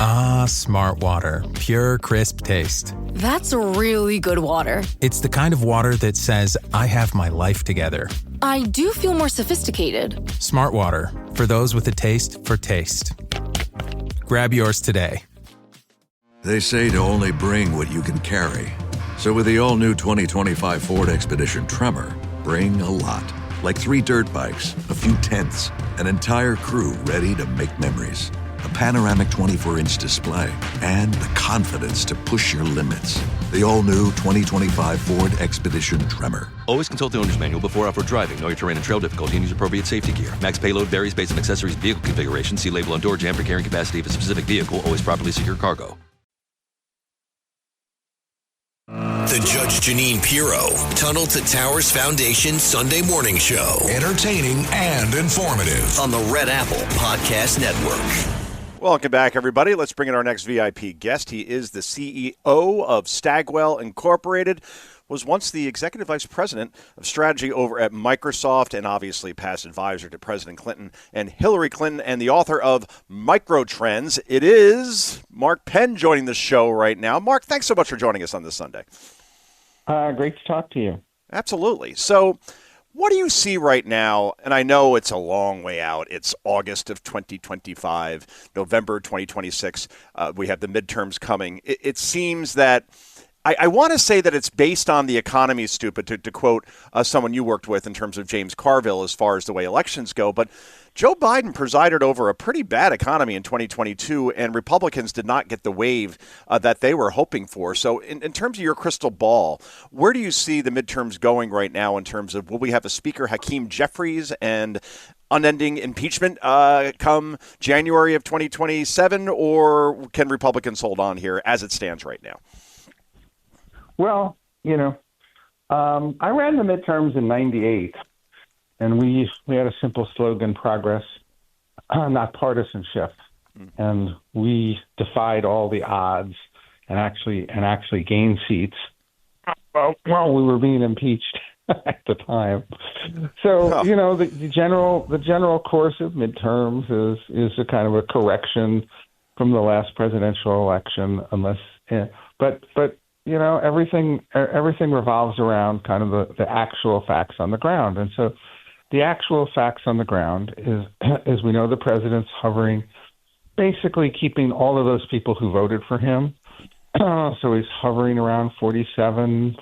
Ah, smart water. Pure, crisp taste. That's really good water. It's the kind of water that says, I have my life together. I do feel more sophisticated. Smart water. For those with a taste for taste. Grab yours today. They say to only bring what you can carry. So with the all-new 2025 Ford Expedition Tremor, bring a lot. Like 3 dirt bikes, a few tents, an entire crew ready to make memories. A panoramic 24-inch display, and the confidence to push your limits. The all-new 2025 Ford Expedition Tremor. Always consult the owner's manual before off-road driving. Know your terrain and trail difficulty and use appropriate safety gear. Max payload varies based on accessories and vehicle configuration. See label on door jamb for carrying capacity of a specific vehicle. Always properly secure cargo. The Judge Janine Pirro, Tunnel to Towers Foundation Sunday Morning Show. Entertaining and informative. On the Red Apple Podcast Network. Welcome back, everybody. Let's bring in our next VIP guest. He is the CEO of Stagwell Incorporated, was once the executive vice president of strategy over at Microsoft, and obviously past advisor to President Clinton and Hillary Clinton, and the author of Microtrends. It is Mark Penn joining the show right now. Mark, thanks so much for joining us on this Sunday. Great to talk to you. Absolutely. So, what do you see right now? And I know it's a long way out. It's August of 2025, November 2026. We have the midterms coming. It seems that I want to say that it's based on the economy, stupid, to quote someone you worked with in terms of James Carville as far as the way elections go. But Joe Biden presided over a pretty bad economy in 2022, and Republicans did not get the wave that they were hoping for. So in terms of your crystal ball, where do you see the midterms going right now in terms of, will we have a speaker, Hakeem Jeffries, and unending impeachment come January of 2027, or can Republicans hold on here as it stands right now? Well, I ran the midterms in '98, and we had a simple slogan: progress, not partisanship. And we defied all the odds and actually gained seats while we were being impeached at the time. So, the general course of midterms is a kind of a correction from the last presidential election, but everything revolves around kind of the actual facts on the ground. And so the actual facts on the ground is we know the president's hovering, basically keeping all of those people who voted for him. So he's hovering around 47%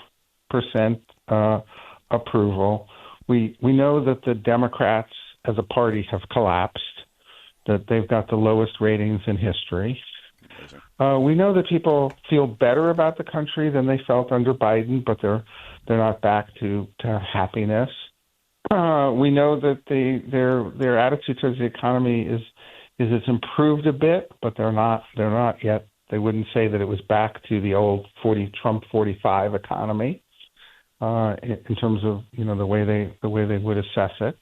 approval. We know that the Democrats as a party have collapsed, that they've got the lowest ratings in history. We know that people feel better about the country than they felt under Biden, but they're not back to happiness. We know that their attitude towards the economy is it's improved a bit, but they're not yet. They wouldn't say that it was back to the old Trump 45 economy in terms of the way they would assess it.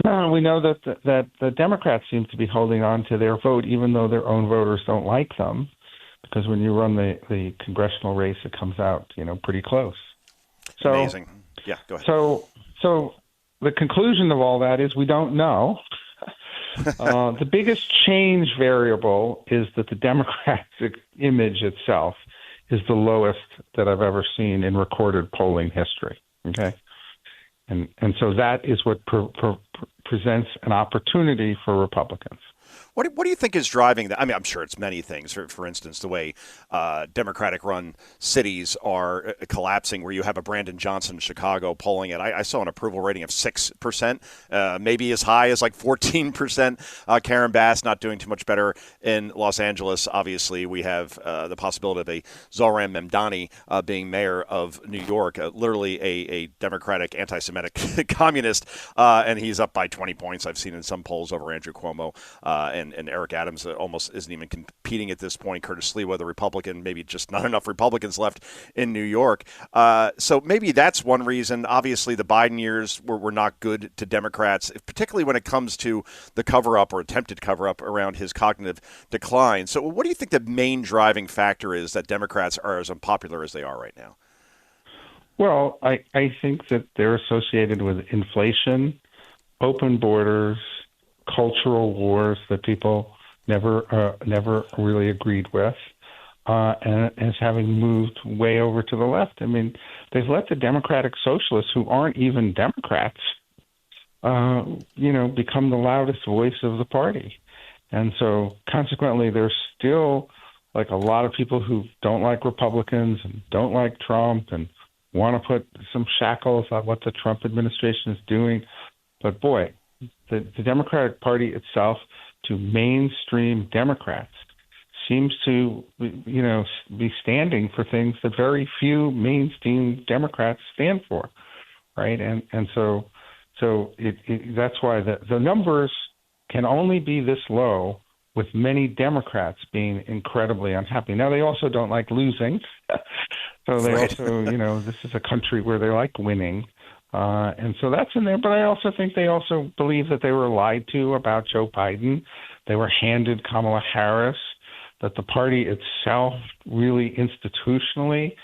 We know that the Democrats seem to be holding on to their vote, even though their own voters don't like them, because when you run the congressional race, it comes out pretty close. So, amazing. Yeah, go ahead. So the conclusion of all that is we don't know. The biggest change variable is that the Democratic image itself is the lowest that I've ever seen in recorded polling history. Okay. And so that is what presents an opportunity for Republicans. What do you think is driving that? I mean, I'm sure it's many things. For instance, the way Democratic-run cities are collapsing, where you have a Brandon Johnson in Chicago polling it. I saw an approval rating of 6%, maybe as high as like 14%. Karen Bass not doing too much better in Los Angeles. Obviously, we have the possibility of a Zohran Mamdani being mayor of New York, literally a Democratic anti-Semitic communist, and he's up by 20 points. I've seen in some polls over Andrew Cuomo and Eric Adams almost isn't even competing at this point. Curtis Sliwa, the Republican, maybe just not enough Republicans left in New York. So maybe that's one reason. Obviously, the Biden years were not good to Democrats, particularly when it comes to the cover-up or attempted cover-up around his cognitive decline. So what do you think the main driving factor is that Democrats are as unpopular as they are right now? Well, I think that they're associated with inflation, open borders, cultural wars that people never really agreed with, and as having moved way over to the left. I mean, they've let the Democratic Socialists, who aren't even Democrats, become the loudest voice of the party. And so consequently, there's still like a lot of people who don't like Republicans and don't like Trump and want to put some shackles on what the Trump administration is doing. But boy, the Democratic Party itself, to mainstream Democrats, seems to, be standing for things that very few mainstream Democrats stand for, right? And so that's why the numbers can only be this low, with many Democrats being incredibly unhappy. Now, they also don't like losing. So they also, this is a country where they like winning. And so that's in there. But I also think they also believe that they were lied to about Joe Biden. They were handed Kamala Harris, that the party itself really institutionally,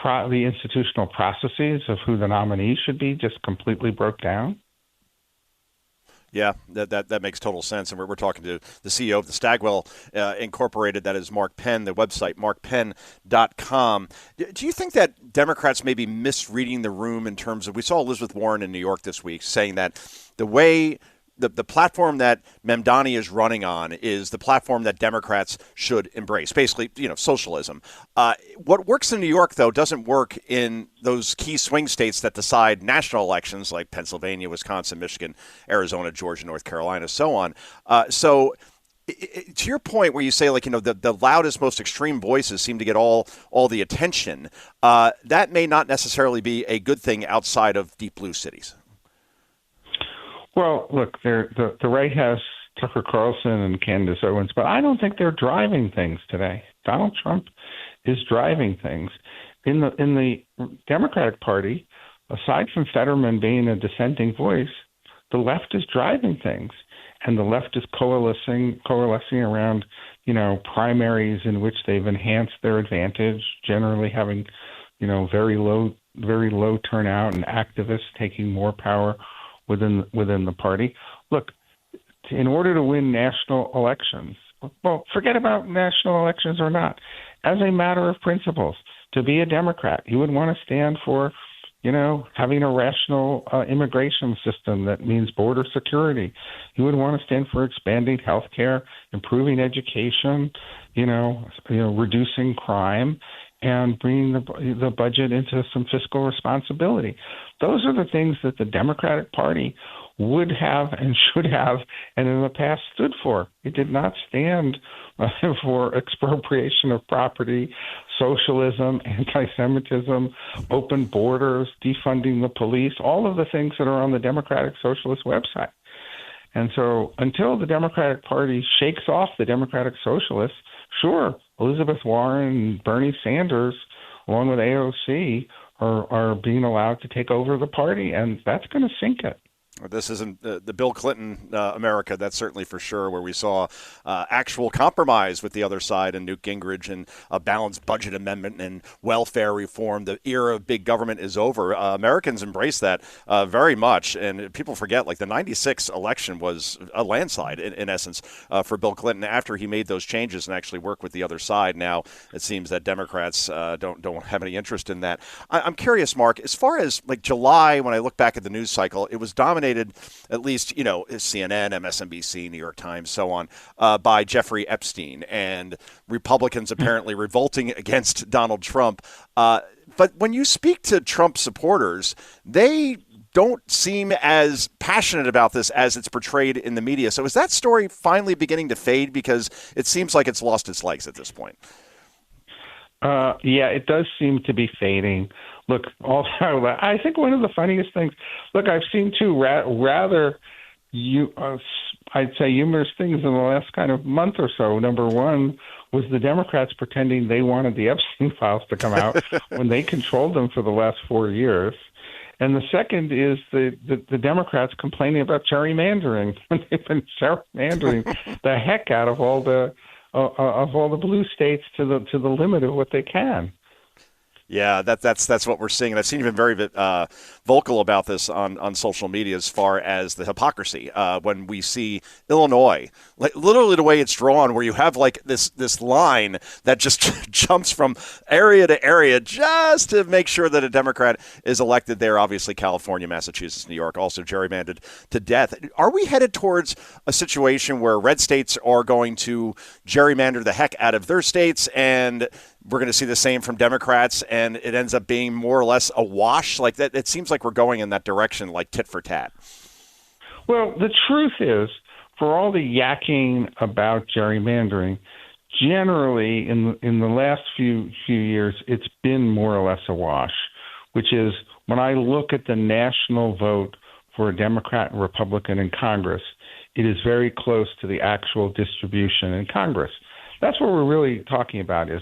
the institutional processes of who the nominee should be just completely broke down. Yeah, that makes total sense. And we're talking to the CEO of the Stagwell Incorporated, that is Mark Penn, the website, markpenn.com. Do you think that Democrats may be misreading the room in terms of, we saw Elizabeth Warren in New York this week saying that the way the platform that Mamdani is running on is the platform that Democrats should embrace, basically, socialism. What works in New York, though, doesn't work in those key swing states that decide national elections like Pennsylvania, Wisconsin, Michigan, Arizona, Georgia, North Carolina, so on. So to your point where you say, the loudest, most extreme voices seem to get all the attention, that may not necessarily be a good thing outside of deep blue cities. Well, look, the right has Tucker Carlson and Candace Owens, but I don't think they're driving things today. Donald Trump is driving things. In the Democratic Party, aside from Fetterman being a dissenting voice, the left is driving things, and the left is coalescing around, primaries in which they've enhanced their advantage, generally having, very low turnout and activists taking more power within the party. Look, in order to win national elections, well, forget about national elections or not. As a matter of principles, to be a Democrat, you would want to stand for, having a rational immigration system that means border security. You would want to stand for expanding health care, improving education, reducing crime, and bringing the budget into some fiscal responsibility. Those are the things that the Democratic Party would have and should have, and in the past stood for. It did not stand for expropriation of property, socialism, anti-Semitism, open borders, defunding the police, all of the things that are on the Democratic Socialist website. And so until the Democratic Party shakes off the Democratic Socialists, sure, Elizabeth Warren and Bernie Sanders, along with AOC, are being allowed to take over the party, and that's going to sink it. This isn't the Bill Clinton America, that's certainly for sure, where we saw actual compromise with the other side and Newt Gingrich and a balanced budget amendment and welfare reform. The era of big government is over. Americans embrace that very much, and people forget, the 96 election was a landslide, in essence, for Bill Clinton after he made those changes and actually worked with the other side. Now it seems that Democrats don't have any interest in that. I'm curious, Mark, as far as July, when I look back at the news cycle, it was dominated, at least, CNN, MSNBC, New York Times, so on, by Jeffrey Epstein and Republicans apparently revolting against Donald Trump. But when you speak to Trump supporters, they don't seem as passionate about this as it's portrayed in the media. So is that story finally beginning to fade? Because it seems like it's lost its legs at this point. Yeah, it does seem to be fading. Look, also, I think one of the funniest things, I've seen two rather, I'd say humorous things in the last kind of month or so. Number one was the Democrats pretending they wanted the Epstein files to come out when they controlled them for the last 4 years. And the second is the Democrats complaining about gerrymandering. They've been gerrymandering the heck out of all the blue states to the limit of what they can. Yeah, that's what we're seeing. And I've seen you been very vocal about this on social media as far as the hypocrisy when we see Illinois, like literally the way it's drawn, where you have like this line that just jumps from area to area just to make sure that a Democrat is elected there. Obviously, California, Massachusetts, New York, also gerrymandered to death. Are we headed towards a situation where red states are going to gerrymander the heck out of their states, and we're going to see the same from Democrats, and it ends up being more or less a wash? Like that, it seems like we're going in that direction, like tit for tat. Well, the truth is, for all the yakking about gerrymandering, generally in the last few years, it's been more or less a wash, which is when I look at the national vote for a Democrat and Republican in Congress, it is very close to the actual distribution in Congress. That's what we're really talking about is,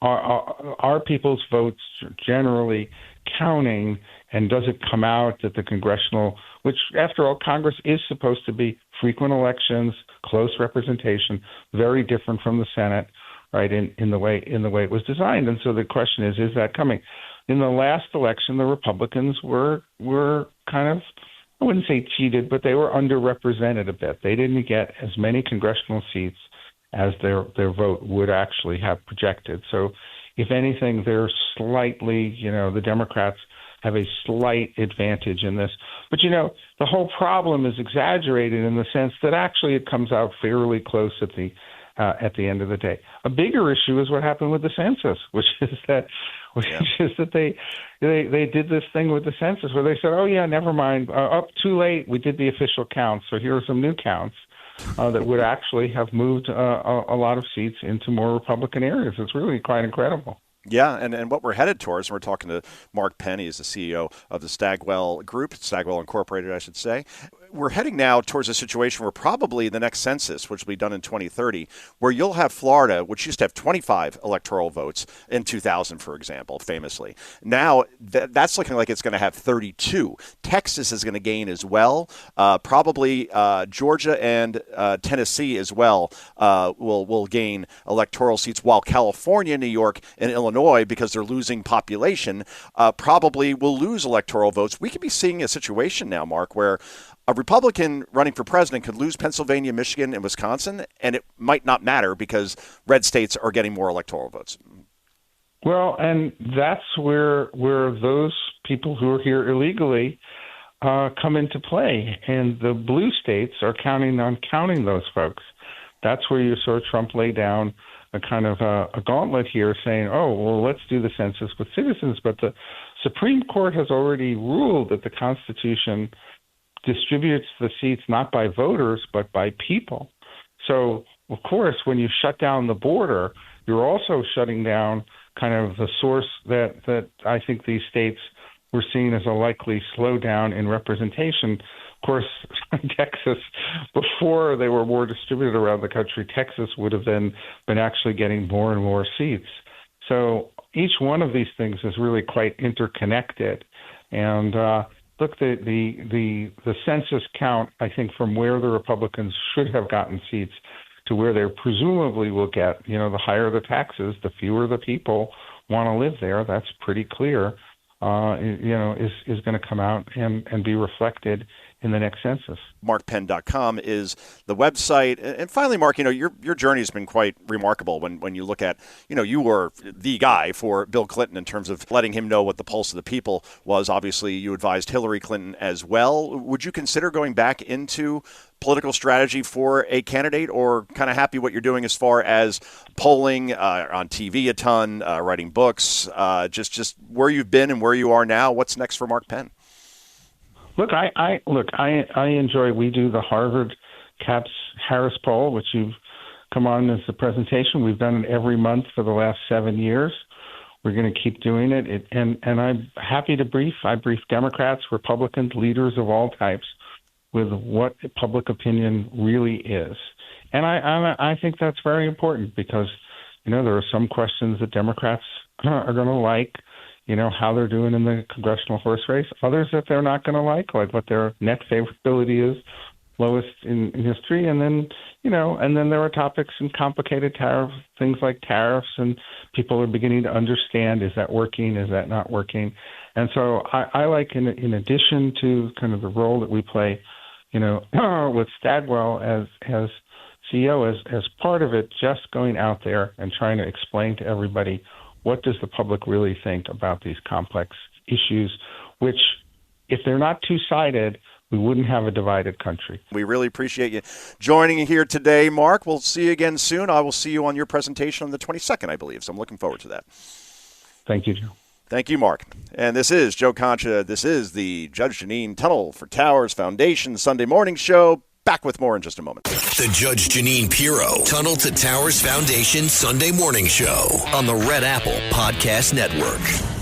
are people's votes generally counting, and does it come out that the congressional, which after all, Congress is supposed to be frequent elections, close representation, very different from the Senate, right, in the way it was designed. And so the question is that coming? In the last election, the Republicans were kind of, I wouldn't say cheated, but they were underrepresented a bit. They didn't get as many congressional seats as their vote would actually have projected. So if anything, they're slightly, the Democrats have a slight advantage in this. But, the whole problem is exaggerated in the sense that actually it comes out fairly close at the end of the day. A bigger issue is what happened with the census, which is that they did this thing with the census where they said, oh, yeah, never mind, up too late, we did the official counts, so here are some new counts. That would actually have moved a lot of seats into more Republican areas. It's really quite incredible. Yeah, and what we're headed towards, and we're talking to Mark Penn, he's the CEO of the Stagwell Group, Stagwell Incorporated, I should say. We're heading now towards a situation where probably the next census, which will be done in 2030, where you'll have Florida, which used to have 25 electoral votes in 2000, for example, famously. Now, that's looking like it's going to have 32. Texas is going to gain as well. Probably Georgia and Tennessee as well will gain electoral seats, while California, New York, and Illinois, because they're losing population, probably will lose electoral votes. We could be seeing a situation now, Mark, where a Republican running for president could lose Pennsylvania, Michigan, and Wisconsin, and it might not matter because red states are getting more electoral votes. Well, and that's where those people who are here illegally come into play, and the blue states are counting on counting those folks. That's where you saw Trump lay down a kind of a gauntlet here, saying, oh, well, let's do the census with citizens. But the Supreme Court has already ruled that the Constitution distributes the seats not by voters, but by people. So, of course, when you shut down the border, you're also shutting down kind of the source that I think these states were seen as a likely slowdown in representation. Of course, Texas, before they were more distributed around the country, Texas would have then been actually getting more and more seats. So each one of these things is really quite interconnected. And look, the census count, I think, from where the Republicans should have gotten seats to where they presumably will get, the higher the taxes, the fewer the people want to live there. That's pretty clear, is going to come out and be reflected in the next census. MarkPenn.com is the website. And finally, Mark, your journey has been quite remarkable when you look at, you were the guy for Bill Clinton in terms of letting him know what the pulse of the people was. Obviously, you advised Hillary Clinton as well. Would you consider going back into political strategy for a candidate, or kind of happy what you're doing as far as polling on TV a ton, writing books, just where you've been and where you are now? What's next for Mark Penn? Look, I enjoy. We do the Harvard Caps Harris poll, which you've come on as the presentation. We've done it every month for the last 7 years. We're going to keep doing it. And I'm happy to brief. I brief Democrats, Republicans, leaders of all types with what public opinion really is. And I think that's very important because, there are some questions that Democrats are going to like, how they're doing in the congressional horse race. Others that they're not going to like what their net favorability is lowest in history. And then, and then there are topics and complicated things like tariffs, and people are beginning to understand, is that working? Is that not working? And so I like, in addition to kind of the role that we play, with Stadwell as CEO, as part of it, just going out there and trying to explain to everybody, what does the public really think about these complex issues, which, if they're not two-sided, we wouldn't have a divided country. We really appreciate you joining here today, Mark. We'll see you again soon. I will see you on your presentation on the 22nd, I believe, so I'm looking forward to that. Thank you, Joe. Thank you, Mark. And this is Joe Concha. This is the Judge Jeanine Tunnel for Towers Foundation Sunday morning show. Back with more in just a moment. The Judge Jeanine Pirro Tunnel to Towers Foundation Sunday morning show on the Red Apple Podcast Network.